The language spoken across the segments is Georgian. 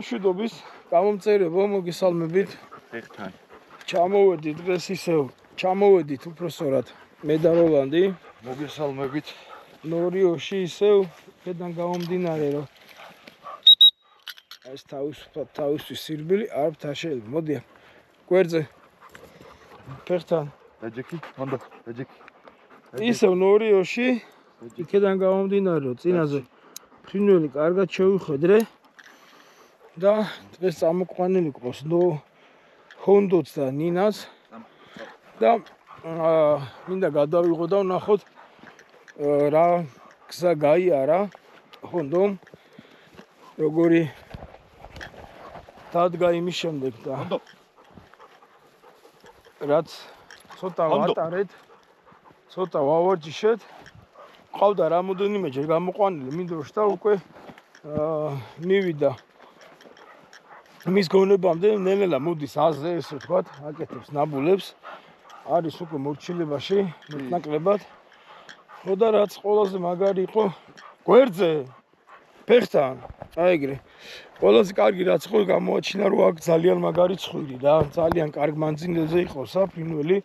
მშვიდობის, გამომწერებო, მოგესალმებით. ეხთან. ჩამოვედით დღეს ისევ, ჩამოვედით უпроსორად მე და როლანდი. მოგესალმებით. ნორიოში ისევ, ხედან გამომდინარე, რომ ეს თავისთვის სირბილი არ ფთაშელი. მოდი, გვერდზე. ფეხთან. დაჯექი, მანდ, დაჯექი. ისევ ნორიოში, იქედან გამომდინარე, რომ წინაზე ფრინველი კარგად შევიხედრე. და დღეს წამოყვანილი ყავს ჰონდოც და ნინას და მინდა გადავიღო და ვნახოთ რა გზა გაიარა ჰონდომ როგორი დადგა იმის შემდეგ და რაც ცოტა ვატარეთ ცოტა ვავარჯიშეთ ყავდა რამოდენიმეჯერ გამოყვანილი მინდორში და უკვე მივიდა მის გონებამდე ნელ-ნელა მოდის აზე ესე ვთქვათ, აკეთებს ნაბულებს. არის უკვე მორჩილებაში, მეტნაკლებად. ხო და რაც ყველაზე მაგარი იყო, გვერდზე ფეხთან, აი ეგრე. ყველაზე კარგი რაც იყო, გამოაჩინა რომ აქ ძალიან მაგარი ცხვირი რა, ძალიან კარგ მანძილზე იყო საფრინველი,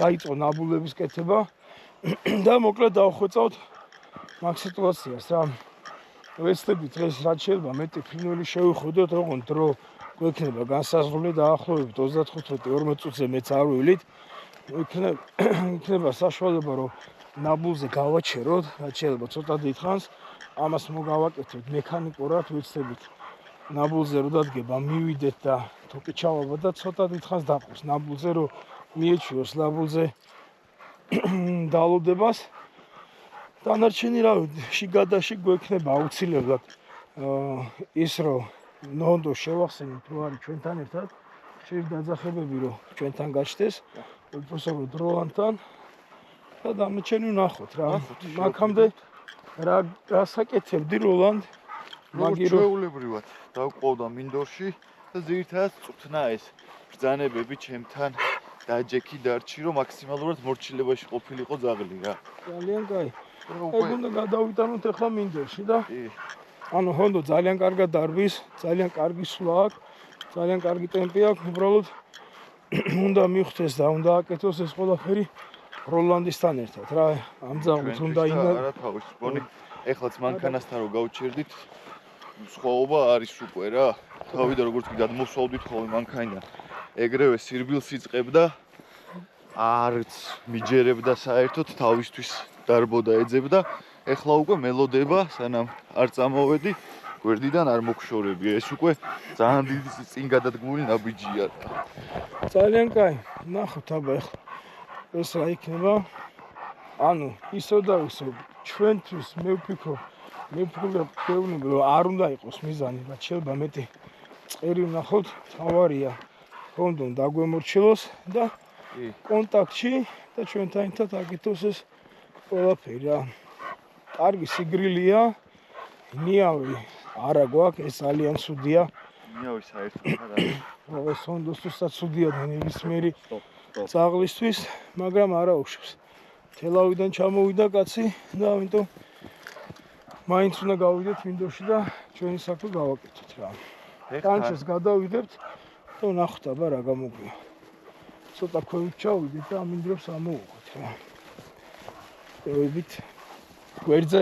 დაიწყო ნაბულების კეთება და მოკლედ დავხვეწავთ მაგ სიტუაციას რა. ვეცდებით დღეს რაც შეიძლება მეტი ფრინველი შევიხვიდოთ, ოღონდ დრო გვექნება განსაზღვრული დაახლოებით 35-40 წუთზე მეც არ ვილით. იქნება საშუალება რომ ნაბულზე გავაჩეროთ, რაც შეიძლება ცოტა დიდხანს. ამას მოგავაკეთებთ მექანიკურად, ვეცდებით ნაბულზე რომ დადგება მივიდეთ და თუკი ჩავაბა და ცოტა დიდხანს დაყოს ნაბულზე რომ მიეჩვიოს ნაბულზე დალოდებას. დანარჩენი რა შიგადაში გვექნება აუცილებლად ის რომ ნონდო შევახსენოთ რომ არის ჩვენთან ერთად შეიძლება დაძახებები რომ ჩვენთან გაჩნდეს უпроსორად როლანდთან და დამეჩენი ვნახოთ რა მაგამდე რასაკეთებდი როლანდ მაგიროულებრივად დავყოვდა მინდორში და ძირითადად წუთნა ეს ბრძანებები ჩემთან დაჯექი დარჩი რომ მაქსიმალურად მორჩილებაში ყოფილიყო ძაღლი რა ძალიან კაი ეგ უნდა გადავიტანოთ ახლა მინდორში და ანუ ჰონდო ძალიან კარგად დარბის, ძალიან კარგი სვლა აქვს, ძალიან კარგი ტემპი აქვს, უბრალოდ უნდა მიხვდეს და უნდა აკეთოს ეს ყველაფერი როლანდისთან ერთად რა. ამ ძაღლით უნდა არა თავის გონი. ეხლაც მანქანასთან რო გავჩერდით, სხვაობა არის უკვე რა. თავიდან როგორც კი გადმოსვავდით ხოლმე მანქანიდან, ეგრევე სირბილს იწყებდა, არც მიჯერებდა საერთოდ თავისთვის დარბოდა ეძებდა. ეხლა უკვე მელოდება, სანამ არ წამოვედი, გვერდიდან არ მოგშორები. ეს უკვე ძალიან დიდი წინ გადადგმული ნაბიჯია. ძალიან კაი. ნახოთ აბა ეხლა. ეს რა იქნება? ანუ ისო და ისო ჩვენთვის მე ვფიქრობ, რომ არ უნდა იყოს მიზანი, რაც შეიძლება მეტი წერი ვნახოთ, თავარია ჰონდომ დაგვემორჩილოს და კონტაქტში და ჩვენთან ერთად აკეთოს ეს ყველაფერი რა. კარგი სიგრილია, ნიავი არა გვაქვს, ეს ძალიან ცუდია. ნიავი საერთოდ არ არის. ეს ჰონდოსთვისაც ცუდია და ნებისმიერი ძაღლისთვის, მაგრამ არა უშვებს. თელავიდან ჩამოვიდა კაცი და ამიტომ მაინც უნდა გავიდეთ მინდორში და ჩვენი საქმე გავაკეთოთ რა. კანჩეს გადავიდებთ და ვნახოთ აბა რა გამოგვია. ცოტა ქვევით ჩავიდეთ და ამ მინდორს ამოვუღოთ რა. დავით გვერდზე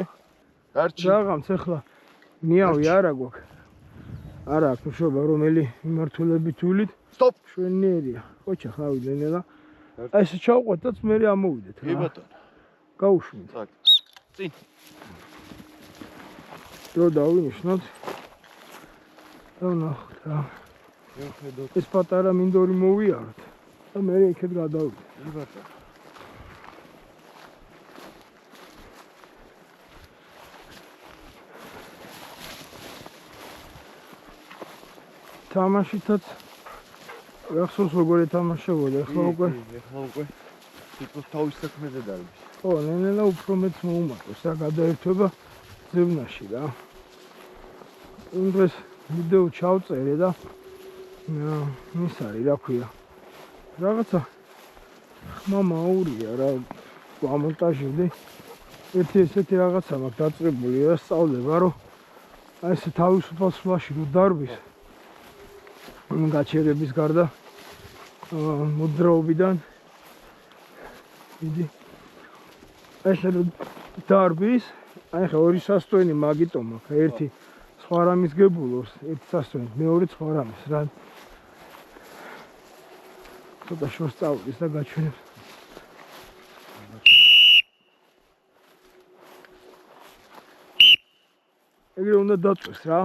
დარჩი რაღაც ახლა ნიავი არა გვაქვს არა აქვს მშობა რომელი მიმართულებით ვილით სტოპ შვენიერია ხოჩა ხავიდე ნელა ესე ჩავყვეთაც მე ამოვიდეთ რა კი ბატონო გავუშვით წაკ წინ დრო დავინიშნოთ და ვნახოთ რა ეს პატარა მინდორი მოვიაროთ და მე იქეთ გადავიდეთ კი ბატონო თამაშითაც ახსოვს როგორ ეთამაშებოდა ახლა უკვე თვითონ თავის საქმეზე დარბის ხო ნელა უფრო მეც მოუმართოს რა გადაერთვება ზევნაში რა იმ დროს ვიდეო ჩავწერე და ის არის რა ქვია რაღაცა ხმა მაურია რა გამონტაჟებდი ერთი ესეთი რაღაცა მაქვს დაწყებული რა სწავლება რომ აი ესე თავისუფალ სვლაში რო დარბის გაჩერების გარდა მოძრაობიდან მიდი ესე დარბის აი ხა ორი სასტვენი მაგიტო მაქვს ერთი სხვა რამის გებულობს ერთი სასტვენი მეორე სხვა რამის რა ცოტა შორს წავიდეს და გაჩვენებს ეგრე უნდა დაწვეს რა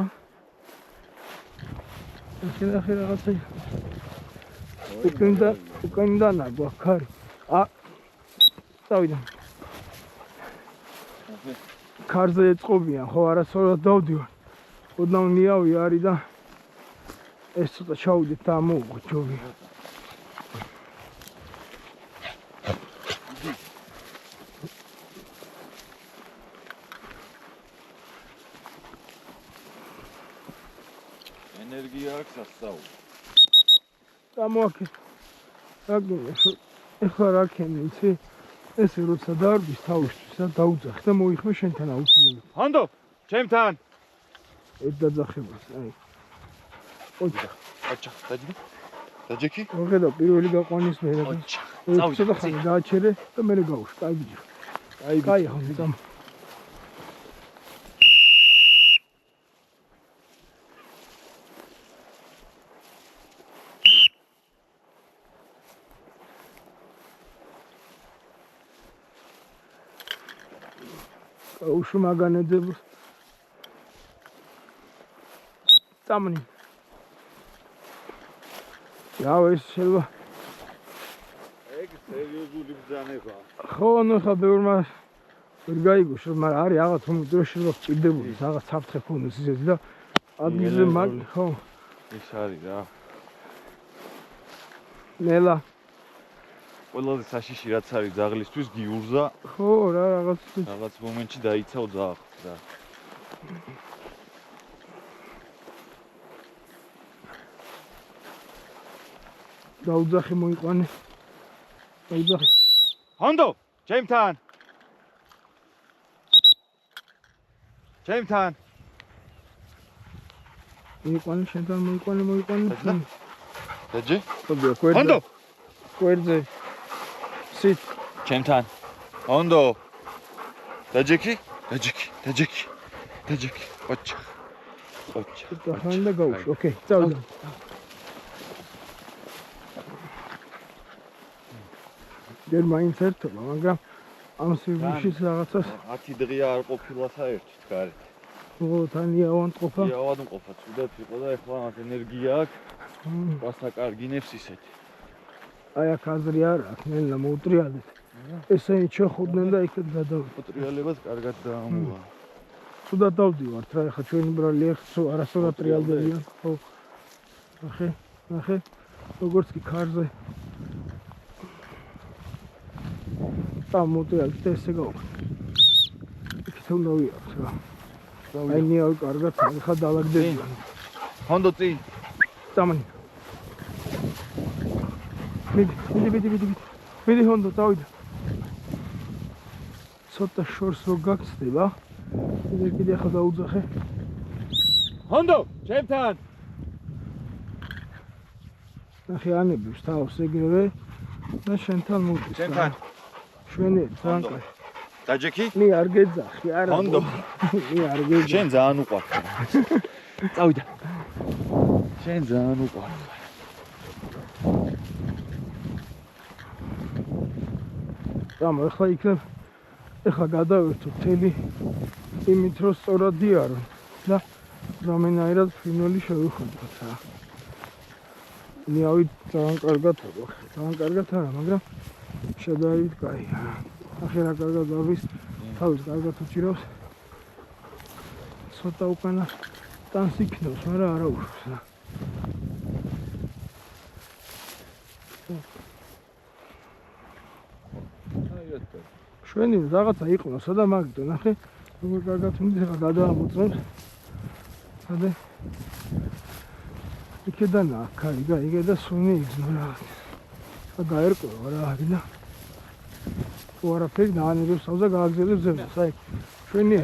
ახლა რაღაცა უკანდა ნაგვა ხარი წავიდა ქარზე ეწყობიან ხო არასოდეს დავდივარ ოდნავ ნიავი არის და ეს ცოტა ჩავიდეთ და ამოუღო ჯობია ენერგია აქვს ასწავლო გამოაკეთე ეხლა რა ქენი იცი ესე როცა დარბის თავისთვის და დაუძახე და მოიხმე შენთან აუცილებლად ჰანდო ჩემთან ერთ დაძახებას აი ოჩა დაჯექი მოხედა პირველი გაყვანის მერე ოჩა ცოტა ხანი გააჩერე და მე გავუშვ კაი ბიჭო კაი ხო მიგამ უშ მაგანეძებს წამნი რა ეს შეიძლება ეგ სერიოზული ბრძანება ხო ნუ ხა ბევრმა ვერ გაიგოს რომ არის რაღაც რომ დროში რომ ჭირდებული რაღაც საფრთხე ქონდეს ისეთი და ადგილზე მაგ ხო ეს არის რა ნელა ყველაზე საშიში რაც არის ძაღლისთვის გიურზა ხო რა რაღაც მომენტში დაიცავ ძაღლს რა დაუძახე მოიყვანე დაუძახე ჰანდო ჩემთან მოიყვანე შენთან მოიყვანე დაჯე ჰანდო კვერზე სით ჩემთან ჰანდო დაჯექი ოჩა ხანდა გავუშვ ოკეი წავიდა ჯერ მაინც ერთობა მაგრამ ამ სივრცეში რაღაცას 10 დღეა არ ყოფილა საერთოდ გარეთ ხო თანია ავანტყოფა ავადმყოფა ცუდად იყო და ეხლა მას ენერგია აქვს პასა კარგი ნებს ისეთი აი აქ აზრი არ აქვს ნელა მოუტრიალეთ ესენი ჩეხოდნენ და იქეთ გადავიდა უტრიალებას კარგად დაამოვა ცუდად დავდივართ რა ეხლა ჩვენი ბრალი ეხცო არასოდეს ტრიალდებიან ხო ნახე როგორც კი ქარზე მოუტრიალეთ ესე გავხდი იქით უნდა ვიაროთ რა აი ნიავი კარგად ხა დაალაგდებიან ჰანდო წინ წამანი მიდი ჰონდო წავიდა ცოტა შორს რო გაგწდება კიდე ახლა დაუძახე ჰონდო ჩემთან ნახე ანებს თავს ეგრევე და შენთან მოდის ჩემთან შვენიერ ფრანკა დაჯექი მე არ გეძახი არა ჰონდო მე არ გეძახი შენ ძალიან უყვარს წავიდა შენ ძალიან უყვარს რამო ახლა იქნებ ახლა გადავერთო თელი იმით რომ სწორად დიარო და რამენაირად ფრინველი შევიხოდოთ რა ნიავი ძალიან კარგად არა მაგრამ შედარებით კაია ახლა რა კარგად არის თავის კარგად უჭირავს ცოტა უკანა ტანს იქნევს მაგრამ არა უშვს რა შვენი რაღაცა იყვნოსა და მაგიტო ნახე როგორ კარგად უნდა ახლა გადაამოწმებს და იქედან აქარი და იგე და სუნი იგზნო რაღაც და გაერკვევა რა არის და უარაფერი დაანერებს თავზე გააგზავნებს ზემოს აი შვენი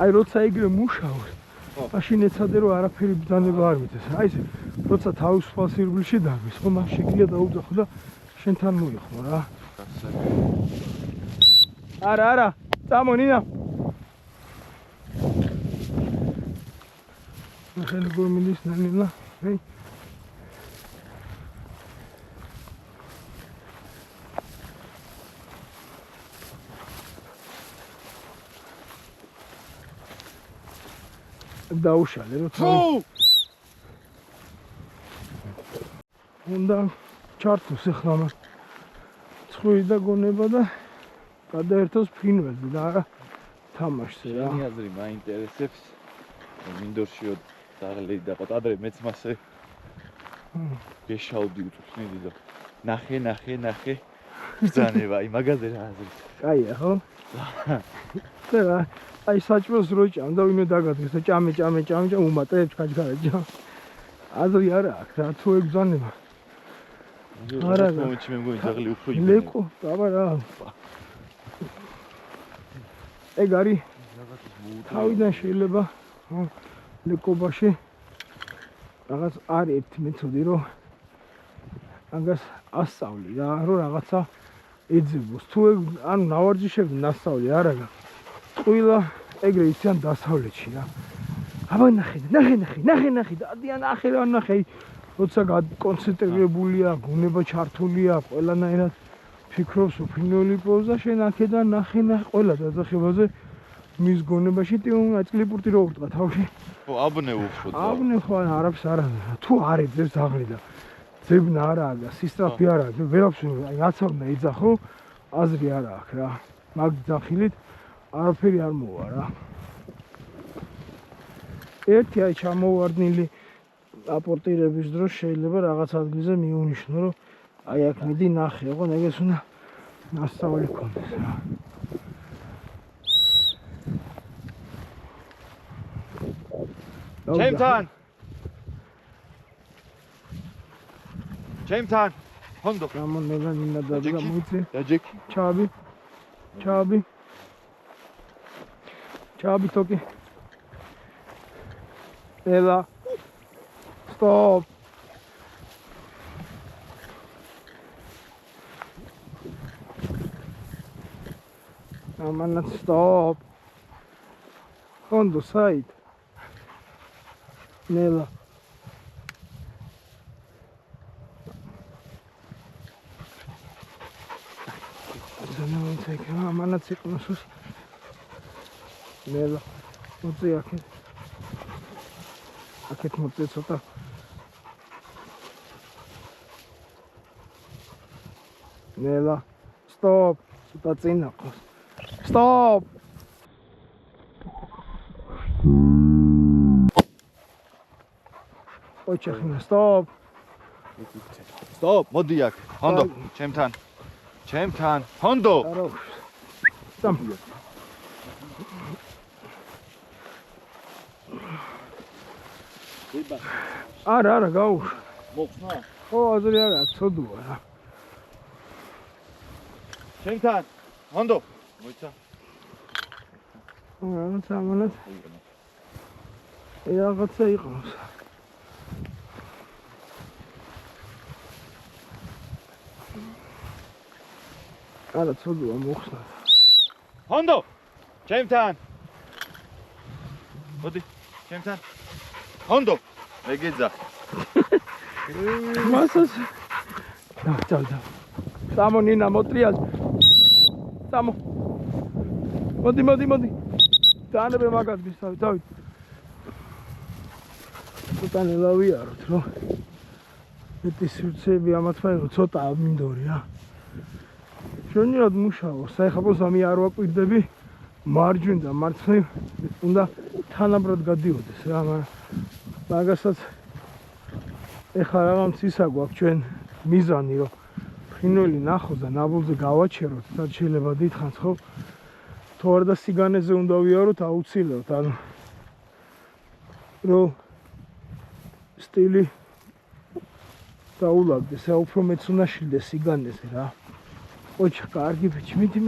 აი როცა იგივე მუშაობს მაშინ ეცადე რომ არაფერი ბრძანება არ მიწეს. აი ეს როცა თავისუფალ სირბილში დაგვის, ხო მას შეგიძლია დაუძახო და შენთან მოიხმო რა. არა, წამო ნინა. ახლა გომინის ნალილა, ჰეი. დაუშალე რომ თავი უნდა ჩართოს ახლა მას ცხვირი და გონება და გადაერთოს ფრინველზე და არა თამაშზე რა. შენი აზრი მაინტერესებს. მინდორშიო დაღლი და ადრე მეც მასე გეშავდი უწუხნიდი და ნახე ბრძანება აი მაგაზე რა აზრი. კაია ხო? და აი საჭმელს რო ჭამ და ვინმე დაგადგეს და ჭამე უმატებს ხაჯგარეჯა. აზრი არა აქვს რა თუ ეგზანება. არა მომენტში მე მგონი დაღლი უფრო იბნე. ლეკო, დაბა რა. ეგ არის თავიდან შეიძლება ლეკობაში რაღაც არის ერთი მეთოდი რომ მაგას ასწავლი რა რომ რაღაცა ეძებოს. თუ ეგ ანუ ნავარჯიშები ნასწავლი არა გაქვს. ყველა ეგრე იციან დასავლეთში რა. აბა ნახე და ადიან ნახე რა ნახე. როცა კონცენტრირებულია, გონება ჩართულია, ყველანაირად ფიქრობს უფრინველი პოზა, შენ აქედან ნახე ყველა დაძახებაზე მის გონებაში აწლიპურტი რო ურტყა თავში. ხო, აბნევ ხო და. აბნევ ხო არაფერს არ არის. თუ არ ეძებს დაღლი და ძებნა არა აქვს და სისტრაფე არ აქვს, ვერაფერს აი აცავნა ეძახო, აზრი არ აქვს რა. მაგ ძახილით არაფერი არ მოვა რა. ერთი აი ჩამოვარდნილი აპორტირების დროს შეიძლება რაღაც ადგილზე მიუნიშნო რომ აი აქ მიდი ნახე, ოღონდ ეგეც უნდა ნასწავლი ქონდეს რა. ჩემთან ჰონდო გამონელა ნინა და გამოიწე დაჯექი ჩაბი თოკი ელა stop ამანაც stop ჰონდო side ნელა ამანაც იყნოსოს ნელა მოწე აქეთ მოწე ცოტა ნელა stop ცოტა წინა ყავს stop ოჩახინა stop მოდი აქ ჰონდო ჩემთან ჰონდო სამ არა გაუ მოხსნა ხო აზრი არა ცოდუა რა ჩემთან ჰონდო მოიცა ამანაც რაღაცა იყავს არა ცოდუა მოხსნა ჰონდო ჩემთან მოდი ჩემთან ჰონდო ეგეძა მასას წავდა სამო ნინა მოტრიალ სამო მოდი დაანებე მაგას მისავი დავით ცოტა ლავიაროთ რომ მეტი სივრცეები ამათ მაიღო ცოტა მინდორი რა შენიად მუშაო საიხაბოს ამი არ ვაკვირდები მარჯვენ და მარცხნივ უნდა თანაბრად გადიოდეს რა მაგასაც ეხლა რაღაც ისა გვაქვს ჩვენ მიზანი რომ ფრინველი ნახოს და ნაბოლზე გავაჩეროთ და შეიძლება დიდხანს ხო თუ არ და სიგანეზე უნდა ვიაროთ აუცილებლად ანუ რომ სტილი დაულაგდეს რა უფრო მეც უნდა შილდეს სიგანეზე რა ოჩა კარგი ბიჭი მიდი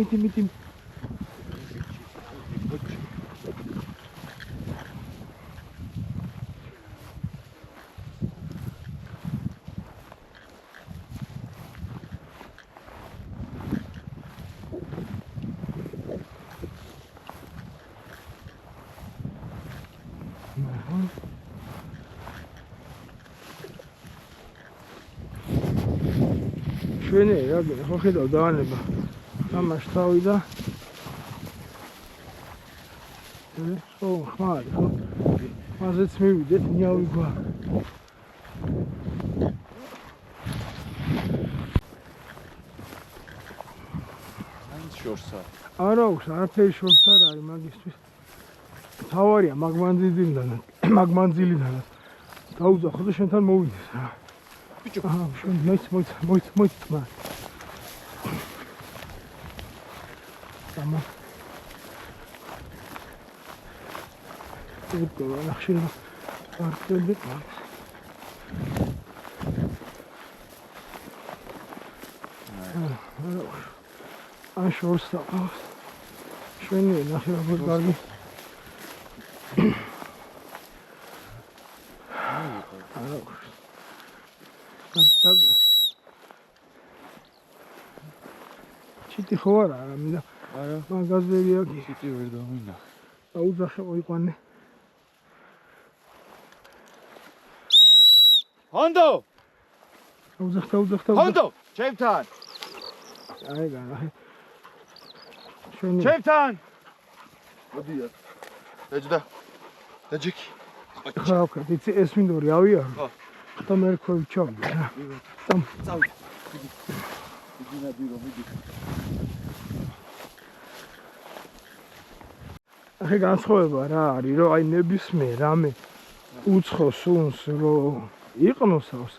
შვენიერი რა გინდა, ხო ხედავ დაანება. თამაშ თავი და ხო, ხმარი, ხო? მაზეც მივიდეთ, ნიავი გვა. შორსა. არა აქვს, არაფერი შორს არ არის მაგისთვის. თავარია მაგმანძილიდან. დაუძახო და შენთან მოვიდეს რა. ბიჭო, შენ მოიც თმა. Tamam. Evet, akşam artık var. Aşorsa. Şöyle nakıra buradan. Tak. Çiti xora amida. არა, მაგაზებია კი. ციტი ვერ დავინა. აუძახე ყოიყვანე. ჰონდო! აუძახ. ჰონდო! ჩემთან! აი განა. შენი. ჩემთან! მოდია. დაჯდა. დაჯიკი. ხა, იცი ეს მინდორი ავიარო. ხო. და მე რქოი ჩავდი რა. წავიდე. იგი ნადირო მიდი. ახლა განსხვავება რა არის, რომ აი ნებისმიერ რამე უცხო სუნს რო იყნოსავს,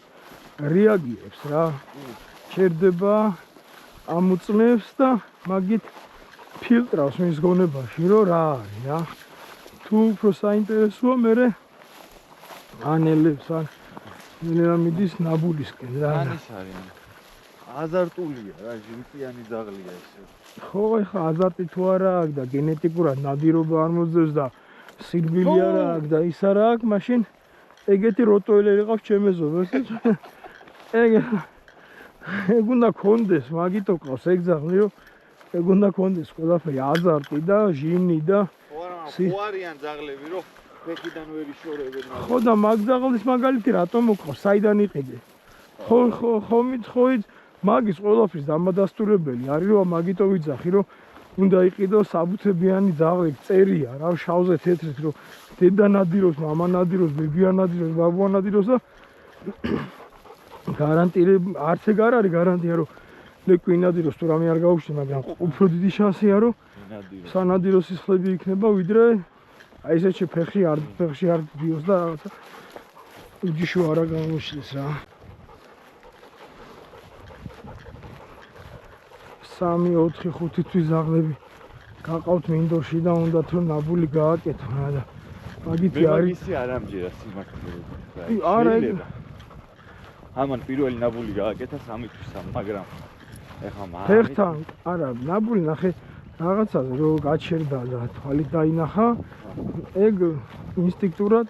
რეაგირებს რა. ჩერდება, ამოწმებს და მაგით ფილტრავს მის გონებაში, რომ რა არის რა. თუ უფრო საინტერესოა, მერე ანელებს ან მიდის ნაბულისკენ რა. ანის არის. აზარტულია რა, ჟინტიანი ძაღლია ესე. ხო, ეხა აზარტი თუ არა აქვს და გენეტიკურად ნადირობა არ მოძებს და სირბილი არ აქვს და ის არ აქვს, მაშინ ეგეთი როტოილერი ყავს ჩემეზობას. ეგ უნდა კონდეს, მაგითო ყავს ეგ ძაღლი, რომ ეგ უნდა კონდეს ყველაფერი აზარტი და ჟინი და ხო არიან ძაღლები, რომ ფეხიდან ვერ იშორებენ. ხო და მაგ ძაღლის მაგალითი რატომ მოყავს? საიდან იყიდე? ხო მითხოით მაგის ყველაფრის დამადასტურებელი არის, რომ მაგითო ვიძახი, რომ უნდა იყიდო საბუთებიანი ძაღლი, წერია რა, შავზე თეთრით, რომ დედა ნადირობს, მამა ნადირობს, ბებია ნადირობს, ბაბუა ნადირობს და გარანტირე არც ეგ არ არის გარანტია, რომ ლეკვი ნადირობს თუ რამე არ გაუჩნდა, მაგრამ უფრო დიდი შანსია, რომ სანადირო სისხლები იქნება, ვიდრე აი ესეთში ფეხში არ დიოს და რაღაცა უჯიშო არა გამოჩნდეს რა. 3, 4, 5 თვის ზაღლები გაყავთ მინდორში და უნდა თუ ნაბული გააკეთო რა და მაგითი არის. ისი არ ამჯერა სიმართლე. არა ამან პირველი ნაბული გააკეთა 3 თვისა, მაგრამ ეხლა ფეხთან არა ნაბული ნახე რაღაცაზე რომ გაჩერდა და თვალი დაინახა ეგ ინსტინქტურად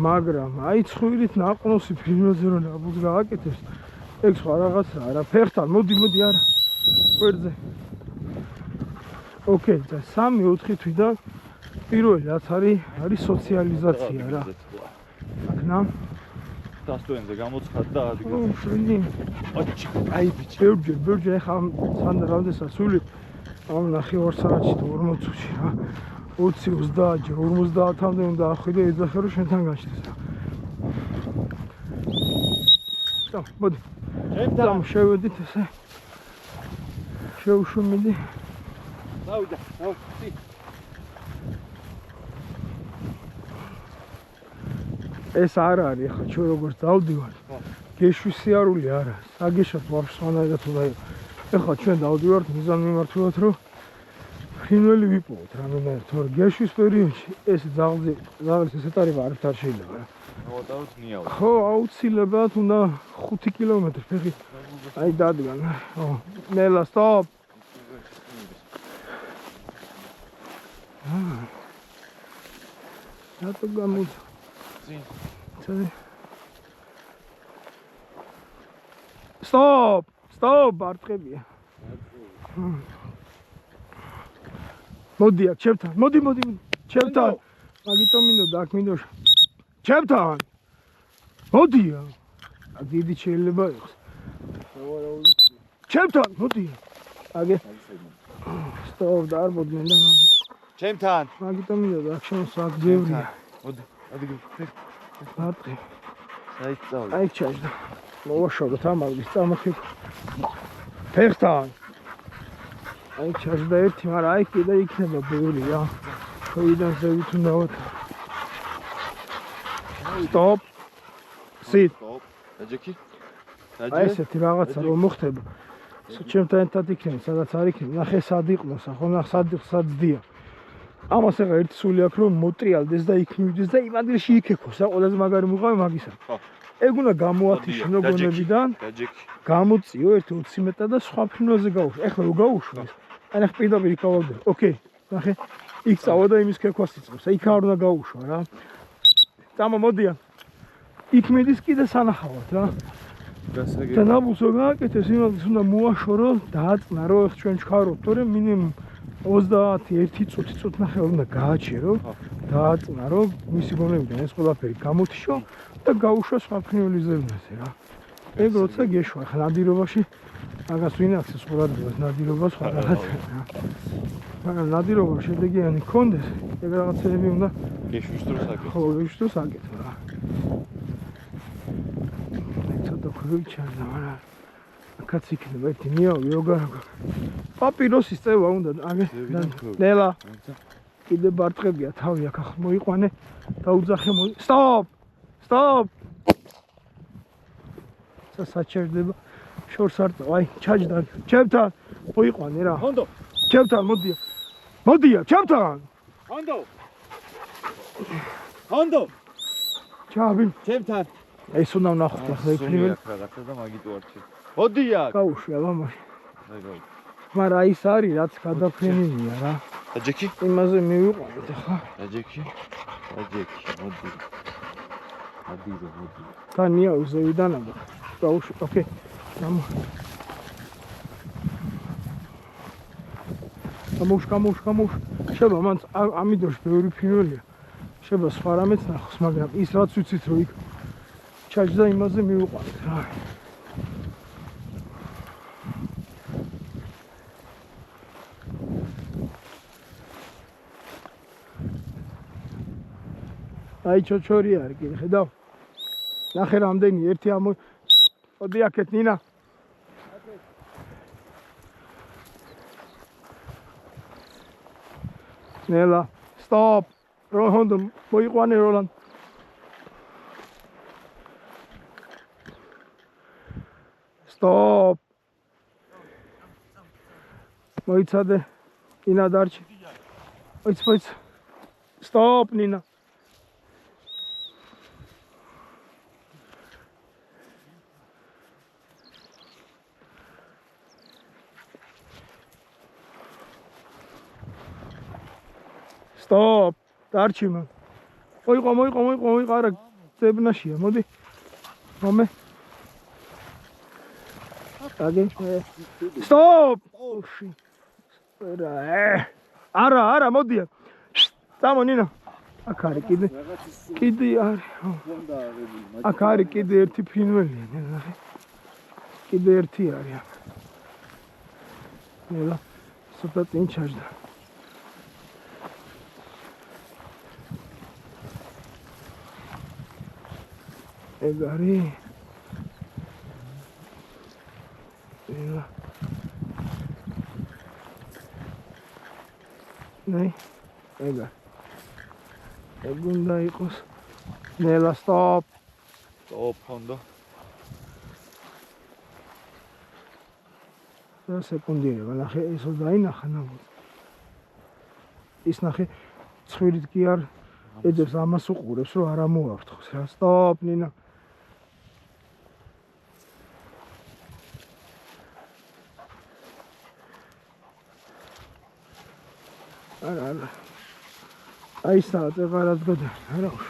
მაგრამ აი ცხვირით ნაყნოსი ფილმზე რომ ნაბულს გააკეთებს ეგ სხვა რაღაცა არა ფეხთან მოდი არა ვერძე ოკეი და 3-4 თვიდან პირველი რაც არის სოციალიზაცია რა აკნა დასტოენზე გამოცხად და ადგილზე ოჩი აი ბიჭი ბერჯერ ეხა სანდა რამდენსაც სული ამ ნახე 2 საათში თუ 40 წუთში რა 20-30 ჯერ 50-მდე უნდა ახვიდე ეძახე რომ შენთან გაჩნდეს რა და მოდი ჩემთან შევედით ესე შევშუმიდი დავიდა ეს არ არის ახლა ჩვენ როგორც დავდივართ გეშვის სიარული არა საგეშოთ ვაფშანაირად უნდა ახლა ჩვენ დავდივართ მიზან მიმართულად რომ ფრინველი ვიპოვოთ რამენაირად თორე გეშვის პერიოდში ეს ძაღლის ესეთ არის არც არ შეიძლება რა მოვატავთ ნიავი ხო აუცილებლად უნდა 5 კილომეტრი ფეხი აი დადგან ხო ნელა სტოპ რატო გამოდი Stop, არტყებია. მოდი აქ ჩემთან. მოდი. ჩემთან. მაგიტომ მინდოდა აქ მინდოშ. ჩემთან. მოდია. დიდი შეიძლება იყოს. ჩემთან, მოდი. აგე. სტოპ, და არ მოდი და მაგით. ჩემთან. მაგიტომ მინდა აქ შემოსვლა ძევრია. მოდი, ადგილ. მარტყი. საერთოდ. აი ჩაჯდა. მოვაშოროთ ამაგის წამოხებ. ფეხთან. აი ჩაჯდა ერთი, მაგრამ აი კიდე იქნება ბევრი რა. შოიდან ზევით უნდა ვათ. სტოპ. სიტ. დაჯექი. აი ესეთი რაღაცა რომ მოხდება. ჩემთან ერთად იქნება, სადაც არ იქნება, ნახე სად იყნოს, ხო ნახე სად ძდია. ამას ახლა ერთი სული აქვს რომ მოტრიალდეს და იქ მივიდეს და იმ ადგილში იქექოს, რა ყველაზე მაგარი მუყავი მაგისა. ეგ უნდა გამოათიშნო გონებიდან. დაჯექი. გამოწიო 1-20 მეტრად და სხვა ფრინველზე გაუშვი. ეხლა რო გაუშვეს, აი ნახე პირდაპირ იქავდა. ოკეი, ნახე. იქ წავა და იმის ქექვას იწყებს. იქ არ უნდა გაუშვა რა. წამო მოდიან. იქ მიდის კიდე სანახავად რა. და ნაბუსო გააკეთეს, იმას უნდა მოაშორო, დააწნარო, ეხ ჩვენ ჩქარობთ, თორემ მინიმუმ 31 წუთი ნახე უნდა გააჩერო, დააწნარო, მისი გონებიდან ეს ყველაფერი გამოთიშო და გაუშვა სხვა ფრინველის ზევნაზე რა. ეგ როცა გეშვა, ხა ნადირობაში მაგას ვინ აქცეს ყურადღებას ნადირობას სხვა რაღაცა რა. მაგრამ ნადირობა შედეგიანი გქონდეს, ეგ რაღაცები უნდა გეშვის დროს აკეთო. ხო, გეშვის დროს აკეთო რა. ცოტა ქრუჩანა, მაგრამ აქაც იქნება ერთი მიავი როგორ. პაპიროსის წევა უნდა აგე. ნელა. კიდე ბარტყებია თავი აქ ახ მოიყვანე და უძახე სტოპ! სტოპ! საჩერდება შორს არ წავა, აი ჩაჯდა. ჩემთან მოიყვანე რა. ჰონდო. ჩემთან მოდია. მოდია, ჩემთან. ჰონდო. ჰონდო. ჩავი. ჩემთან. ეს უნდა ვნახოთ ახლა იქ ფრიველი. რაღაცა და მაგით ვარჩი. მოდია. გაუშვი აბამაში. აი გაი. მაგრამ აი ეს არის რაც გადაფრენილია რა. დაჯექი. იმაზე მივიყვანეთ ახლა. დაჯექი. დაჯექი. მოდი. ადირო, მოდი. თან მიაუ ზევიდან აბა. გაუშვი. ოკეი. გამო. გამოუშ. შევა მან ამიდროში ბევრი ფრინველია. შევა სხვა რამეც ნახოს, მაგრამ ის რაც ვიცით რომ იქ ჩაჯდა იმაზე მივიყვანეთ რა. აი ჩოჩორი არის კიდე ხედავ. ნახე რამდენი ერთი მოდი აქეთ ნინა. ნელა, სტოპ. როჰონდო მოიყვანე როლან. სტოპ. მოიცადე. ნინა დარჩი. მოიც. სტოპ ნინა. სტოპ. დარჩი მან. მოიყვა არა ზებნაშია, მოდი. მომე. აგე. სტოპ. ოში. არა, მოდია. წამო ნინა. აქ არის კიდე არის. აქ არის კიდე ერთი ფრინველია, ნახე. კიდე ერთი არის აქ. ნელა, ცოტა წინ ჩაჯდა. ეგ არის. ნელა. ნაი, ეგ არის. ეგ უნდა იყოს. ნელა, სტოპ. სტოპ, ჰონდო. და სეკუნდიერება, ნახე, ესო დაინახა ნაბუ. ის ნახე, ცხვირით კი არ ედებს ამას უყურებს, რომ არ ამოავთხოს რა. სტოპ, ნინა. არა. აი საათე ყარად გოდა, არა უშ.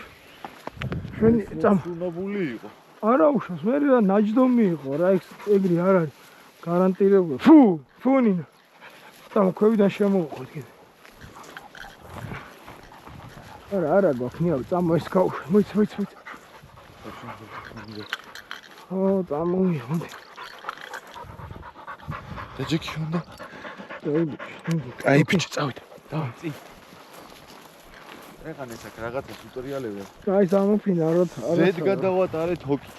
შენი წამონებული იყო. არა უშავს, მე რა ნაჯდომი იყო რა, ეგრე არ არის. გარანტირებული. ფუ ნინა. წამოქვევიდან შემოვუყოთ კიდე. არა, გვაქვს ნიავი, წამო ეს გაუშვი. მოიც. ო, დამოვიდი. დაჯექი უნდა. აი, ბიჭი, წავიდე. დავი, წინ. ეხან ეს აქ რაღაცა ტუტორიალებია. აი, სამოფინა როთ. ზედ გადავატარეთ ჰოკით.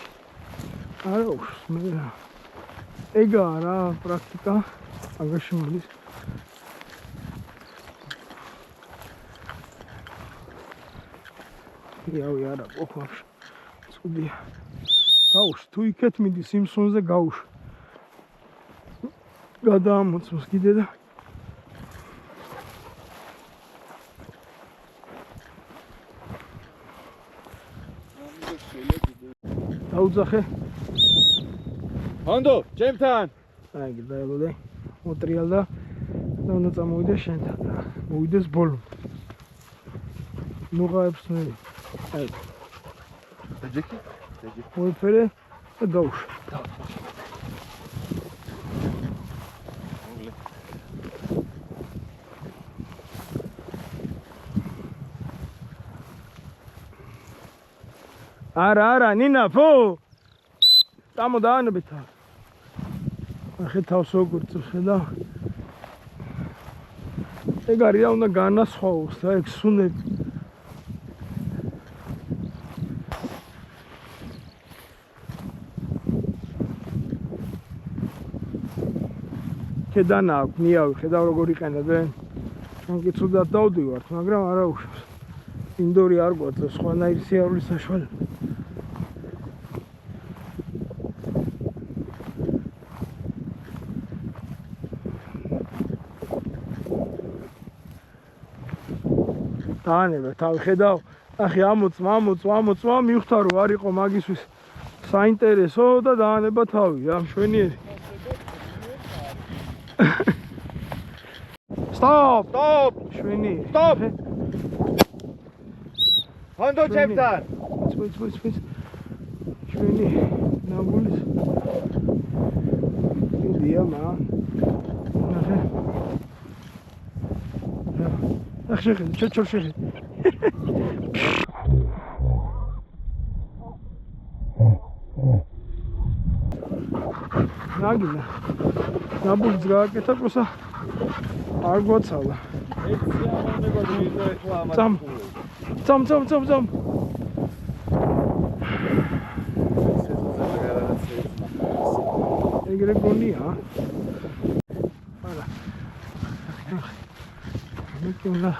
არა, მე რა. ეგა რა, პრაქტიკა. აგაში მოდის. იავი არა, ოხმარშ. წუდია. გაუშვ, თუ იქეთ მიდი სიმსონზე გაუშვ. გადაამოცოს კიდე და დაუძახე. ანდო, ჩემთან. აი, გადაელოდე. მოტრიალდა და უნდა წამოვიდე შენთან და მოვიდეს ბოლო. ნუღაებს მე. აი, დაჯექი. მოიფერე და გაუშვ. არა, ნინა, ფო! წამოდაანებით. ახე თავს როგორ ხედავ. ეგ არის რა უნდა განასხვაოს და ეგ სუნები. კედანა აქვს, ნიავი, ხედავ როგორ იყენებენ. მან კი ცუდად დავდივართ, მაგრამ არა უშვებს. ინდორი არ გვაქვს სხვანაირი სიარულის საშუალება. დაანებე, თავი ხედავ, ახი ამოწმა, მივხვდა რომ არ იყო მაგისთვის საინტერესო და დაანება თავი, რა, მშვენიერი. Stop! შვენიერი. Stop! ანდო ჩემთან. Wait. შვენიერი. ნაბულის. იდეა მა. ახ შეხედე, ჩორ შეხედე. ნაგინა. ნაბულიც გააკეთა პროსა. არ გვაცალა. წამ. ეგრე გონია. არა. მეკინა.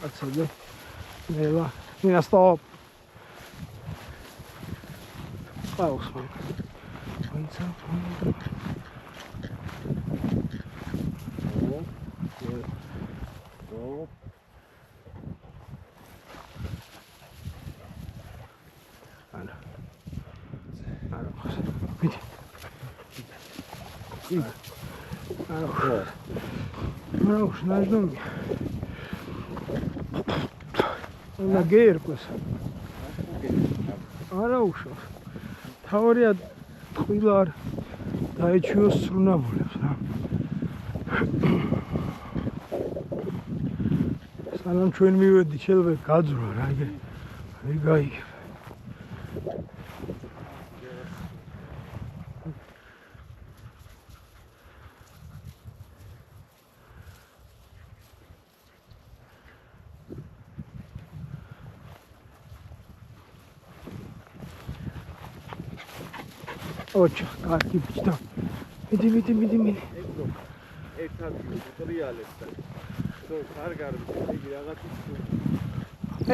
აცოდე. ნელა. ნინა stop. ყავს მან. ვინცა. არა, ნაჟდომი. უნდა გერკვეს. არა უშავს. თავარია ტყილა არ დაეჩვიოს სრუნამოლებს რა. სანამ ჩვენ მივედი შეიძლება გაძრო რა ეგ. ეგაი. ოჩა, კარგი ბიჭდა. მიდი. ერთად ტუტორიალებს და თო კარგარდი იგი რაღაცის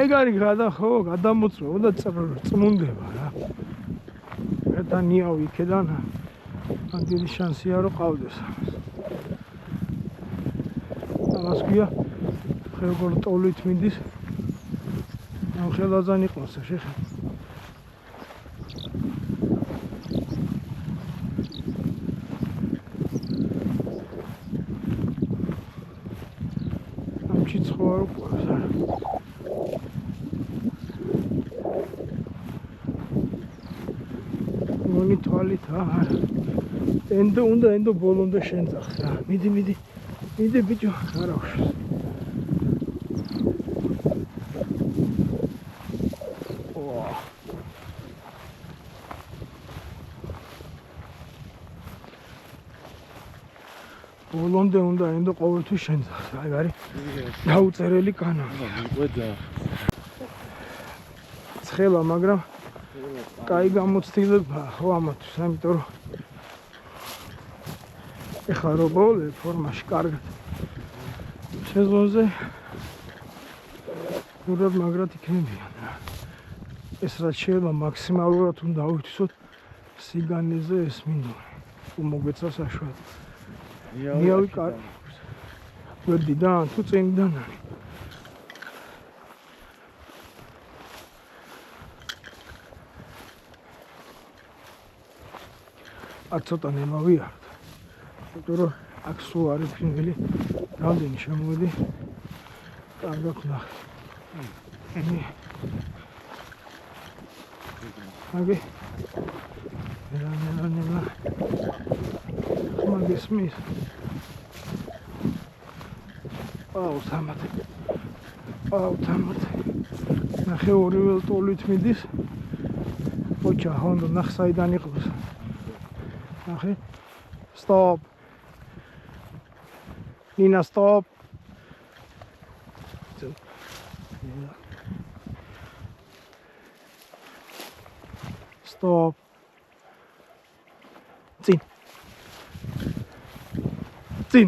ეგ არის გადა ხო, გადამოწმე, უნდა წმუნდება რა. და ნიავი იქედან ან დიდი შანსია რომ ყავდეს. ამას ქვია როგორ ტოლით მინდის. ამ ხელაზან იყოს შეხედე. ცხოვარ უყურებს არა. მონი თვალით არა. ენდო ბოლომდე შენ წახს რა. მიდი ბიჭო, არა უშავს. ბოლომდე უნდა ენდო ყოველთვის შენძახს. აი არის დაუწერელი კანონი. მიყვედა. ცხელა, მაგრამ კაი გამოცდილებაა ხო ამათვის, ამიტომ რომ ეხლა რო ბოლე ფორმაში კარგად სეზონზე ურაბ მაგრად იქნებიან. ეს რაც შეიძლება მაქსიმალურად უნდა ავითვისოთ სიგანეზე ეს მინდორი. თუ მოგვეცა საშუალება. ნიავი კარგი. გვერდიდან თუ წინიდან არის. აქ ცოტა ნემავიართ. იმიტომ რომ აქ სულ არის ფრინველი. რამდენი შემოვედი? კარგად ვნახე. Agi. Nela. Magis mis. Tamat. Ნახე ორივე ტოლით მიდის. ოჩა, ჰონდა ნახ საიდან იყოს. ნახე. Stop. Nina, stop. Stop. Წინ.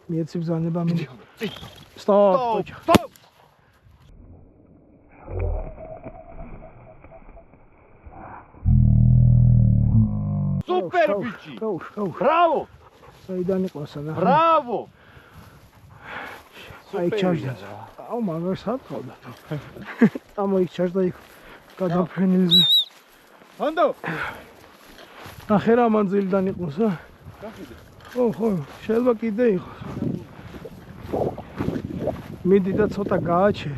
მიეცი ბრძანება მინდა. Stop. Super bici. Bravo. საიდან იყოსა ნახე. Bravo. აი ჩარჯდა. აუ მაგარ სათხოვდა. ამოიქ ჩარჯდა იქ გადაფრენილზე. Ანდო. ნახე რა მანძილიდან იყოსა? ხო, შეიძლება კიდე იყოს. მიდი და ცოტა გააჩე.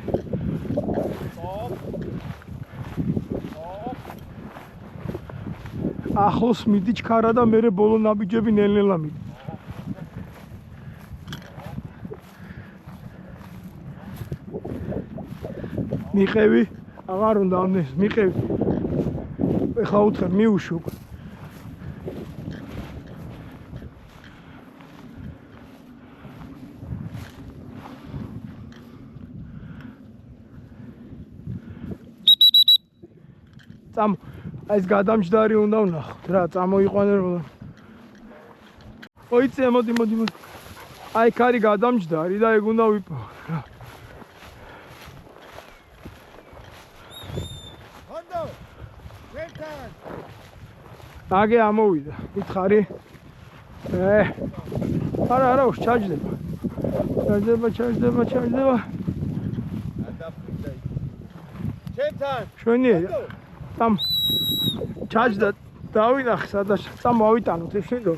ახლოს მიდი ჩქარა და მე ბოლო ნაბიჯები ნელ-ნელა მიდი. მიყევი, აღარ უნდა ამდეს, მიყევი. ეხლა უთხარ მიუშვი უკვე. წამო, ეს გადამჯდარი უნდა ვნახოთ რა, წამოიყვანე რომ. ოიცე, მოდი. აი კარი გადამჯდარი და ეგ უნდა ვიპოვო რა. Ანდო. ვერთან. აგე ამოვიდა, მითხარი. არა, ჩარჯდება. ჩარჯდება. ჩემთან. შვენია. Там ჩარჯდა დავინახე სადაც წამოვიტანოთ ეს შენდო.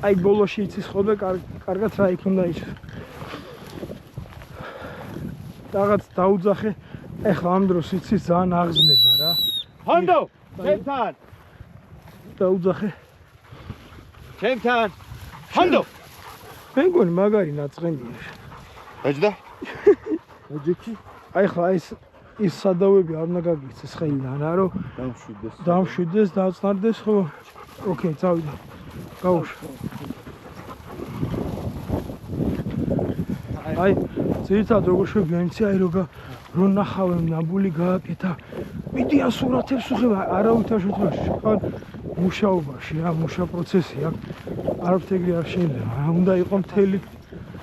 აი ბოლოში იცის ხოლმე კარგად რა იქ უნდა ის. რაღაც დაუძახე. ეხლა ამ დროს იცის ძალიან აღზნება რა. Ანდო. ჩემთან. დაუძახე. ჩემთან. Ანდო. მე მგონი მაგარი ნაწყენია. დაჯდა. მოჯექი. აი ხა ის სადავები არ უნდა გაგიქცეს ხელიდან რა რომ დამშვიდეს დაწნარდეს ხო. ოკეი, წავიდა. გაუშვა. აი ძირითადად როგორ შეგვიანიცი აი რო ნახავე ნაბული გააკეთა. მიდიან სურათებს უხება არავითარ შემთხვევაში. ხან მუშაობაში რა, მუშა პროცესია. არავითარ ეგრე არ შეიძლება. რა უნდა იყოს მთელი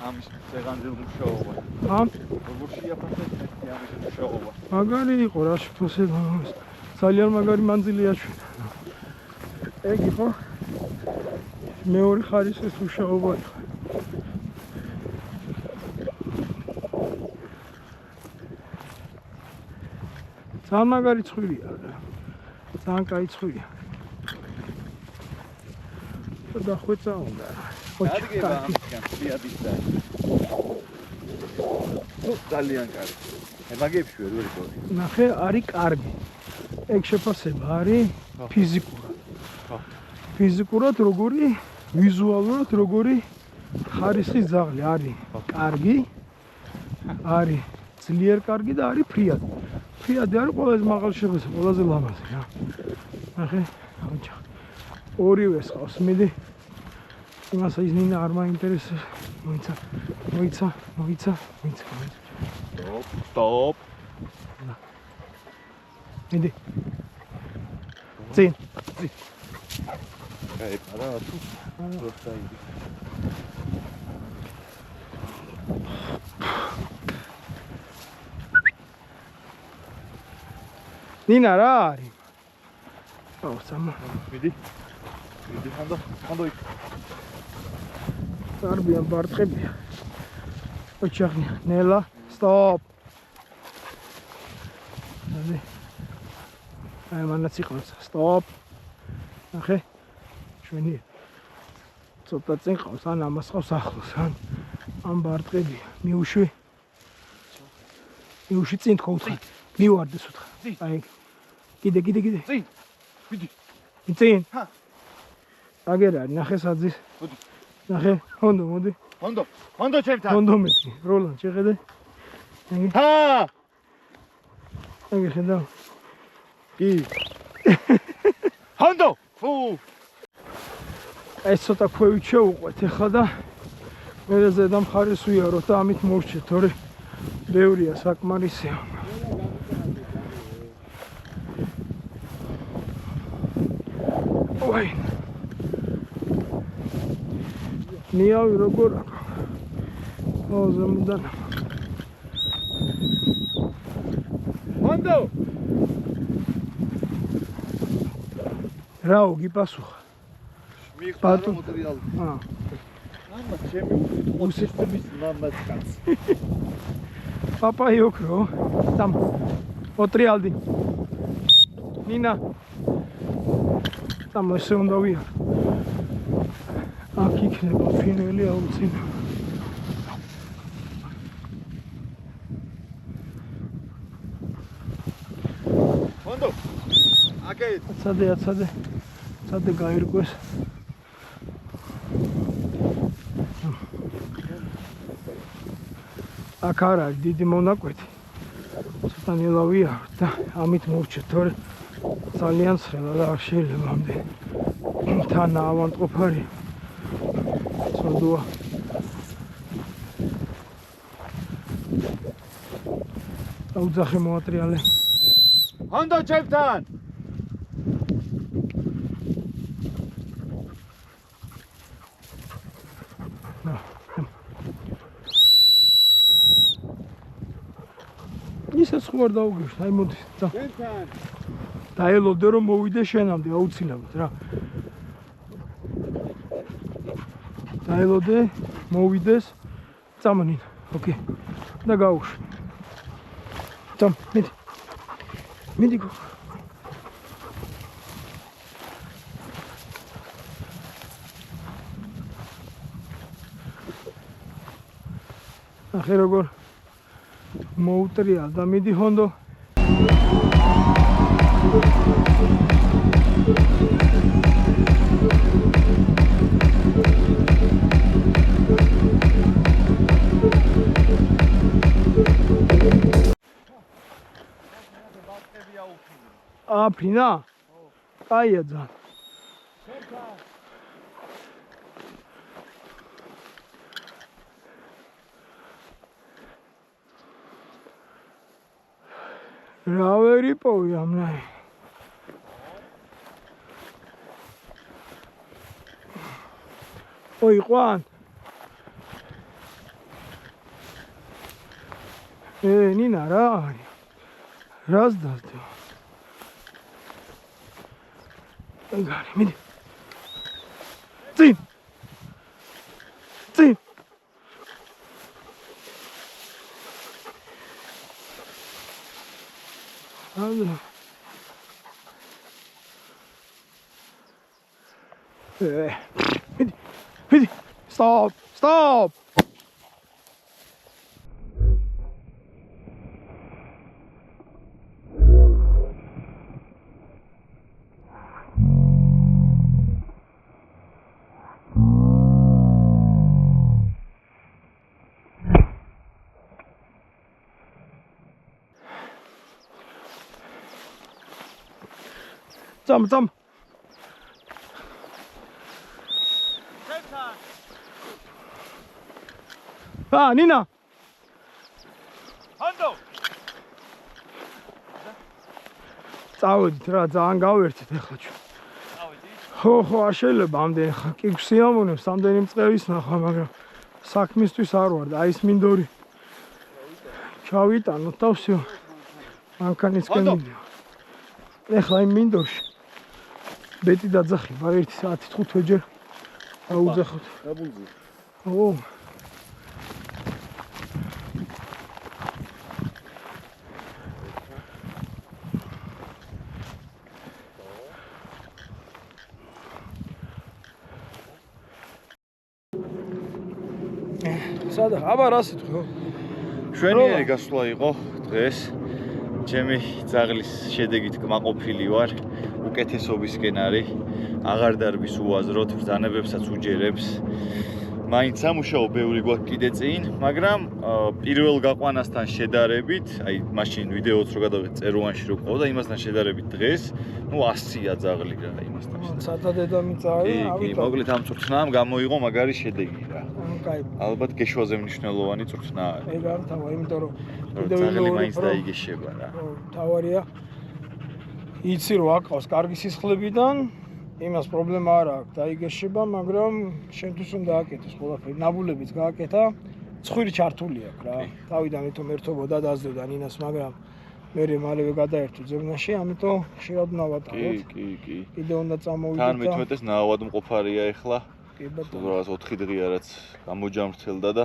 ამის ზეგანზე მუშაობა. როგორ შეაფასეთ ამის მუშაობა? მაგარი იყო რა შეფასება. ძალიან მაგარი მანძილი აჩვენა. ეგ იყო მეორე ხარისხის მუშაობა იყო. ძალიან მაგარი ცხვირია რა. ძალიან კაი ცხვირია. დახვეწა უნდა. ადგება ამისგან, დიადის და. ძალიან კარგი. მაგებში ვერ ვიყავი. ნახე, არის კარგი. ეგ შეფასება არის ფიზიკურად. ფიზიკურად როგორი, ვიზუალურად როგორი ხარისხის ძაღლი არის კარგი. არის ძლიერ კარგი და არის ფრიადი. ფრიადი არის ყველაზე მაღალ შეფასება, ყველაზე ლამაზი რა. ნახე, ორივეს ყავს, მიდი. იმას ის ნინა არ მაინტერესებს. მოიცა. Stop. მიდი. წინ. აი, არა, თუ როცა იგი. ნინა რა არის? აუ, სამა. მიდი, ხანდო იქ. Arbia ბარტყებია. ოჩახნია, ნელა, stop. აი მანაც იყავს, stop. ნახე. ჩვენი ცოტა წინ ყავს, ან ამას ყავს ახლოს, ან ბარტყებია. მიუშვი წინ თქო უთხრა. მივარდეს უთხრა. აი. კიდე. წინ. მიდი. წინ. ჰა. აგერა, ნახე საძის. მოდი. ნახე, მოდი. ჰონდო ჩემთან. ჰონდო მეტი, როლან შეხედე. ჰა! აი ხედავ. კი. ჰონდო! ფუ! ეს ცოტა ქვევით შევუყვეთ ახლა და მე ზედა მხარეს ვიაროთ და ამით მოვrჩეთ, თორე ბევრია საკმარისია. ой. ნიავი როგორ აქვს? ოზემდან. ჰონდო! რაო გიპასუხა? მიხარ მოტრიალ. აა. ამა ჩემი უსისტემის მამაც კაც. Papa iokro. Tam. Motrialdi. Nina. Tam ესე უნდა ვიარ. აქ იქნება ფინელი აუცინა. ჰონდო. აკეთ. ცადე გაირკვეს. აქ არ არის დიდი მონაკვეთი. ცოტა ნელავია და ამით მოვrჩეთ, თორე ძალიან ცხელა და არ შეიძლება ამდენ. თან ავანტყოფარი. ცოდოა. აუძახე მოატრიალე. ჰონდო ჩემთან. ისე ხوار დაუგეშთ, აი მოდი. ჩემთან. დაელოდე რომ მოვიდე შენამდე აუცილებლად რა. დაელოდე, მოვიდეს, წამონინ. ოკეი. და გაუშვი. წამ, მიდი. მიდი გო. ახე როგორ მოუტრიალ და მიდი ჰონდო. აფრინა? კაია ძალიან. რა ვერ იპოვი ამნაი. ой, ყვან. ნინა რა არის? რას დასდო? ეგარი, მიდი. წინ. Allora. Vedi. Stop. Цам. ნინა. ანდო. წავედით რა, ძალიან გავერთით ეხლა ჩვენ. ხო, არ შეიძლება ამდენი ხა. კი გვსიამოვნებს ამდენი მწყევის ნახვა, მაგრამ საქმისთვის არ ვარ და აი ეს მინდორი. ჩავიტანოთ და всё. მანქანისკენ მიდიო. ეხლა იმ მინდორში ბეტი დაძახება 1 საათი 5 ჯერ. აუძახოთ. დაბულზე. ო. სადა, აბა რა სიტყვი ხო? შვენიერი გასვლა იყო დღეს. ჩემი ძაღლის შედეგით კმაყოფილი ვარ. უკეთესობისკენ არის. აღარ დარბის უაზროდ, ბრძანებებსაც უჯერებს. მაინც სამუშაო ბევრი გვაქვს კიდე წინ, მაგრამ პირველ გაყვანასთან შედარებით, აი მაშინ ვიდეოც რო გადავიღეთ წერუანში რო ყავდა, იმასთან შედარებით დღეს, ნუ 100-ია ძაღლი რა იმასთან. სადა დედამიწა არის, კი, მოკლედ ამ წვრთნამ გამოიღო მაგარი შედეგი რა. კაი. ალბათ გეშვაზე მნიშვნელოვანი წვრთნა არის. ეგ არ თავა, იმიტომ რომ ძაღლი მაინც დაიგეშება რა. თავარია. იცი რომ აკავს კარგი სისხლებიდან, იმას პრობლემა არ აქვს, დაიგეშება, მაგრამ შენთვის უნდა აკეთოს ყველაფერი. ნაბულებიც გააკეთა, ცხვირი ჩართული აქვს რა. თავიდან ეთომ ერთობოდა დაძდევდა ნინას, მაგრამ მე მალევე გადაერთო ზევნაში, ამიტომ ხშირად ნავატყოთ. კი. კიდე უნდა წამოვიდეთ. თან მეთმეტეს ნაავადმყოფარია ახლა. კი ბატონო. რაღაც 4 დღეა რაც გამოჯამრთელდა და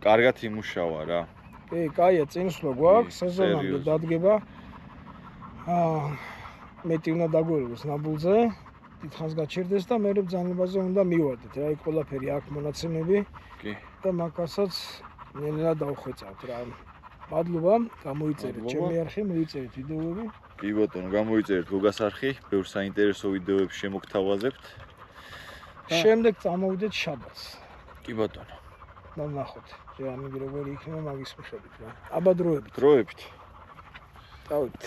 კარგად იმუშავა რა. კი, კაია, წინსვლა გვაქვს, სეზონამდე დადგება. მეტი უნდა დაგვერგოს ნაბულზე. დიდხანს გაჩერდეს და მე ბრძანებაზე უნდა მივარდეთ რა, იქ ყველაფერი აქვს მონაცემები. კი. და მაგასაც ნელა დავხვეწავთ რა. მადლობა, გამოიწერეთ ჩემი არხი, მოიწერეთ ვიდეოები. კი ბატონო, გამოიწერეთ გოგას არხი, ბევრ საინტერესო ვიდეოებს შემოგთავაზებთ. შემდეგ წამოვიდეთ შაბათს. კი ბატონო. და ვნახოთ, რამე როგორი იქნება მაგის მიხედვით რა. აბა დროებით. დროებით. დავით.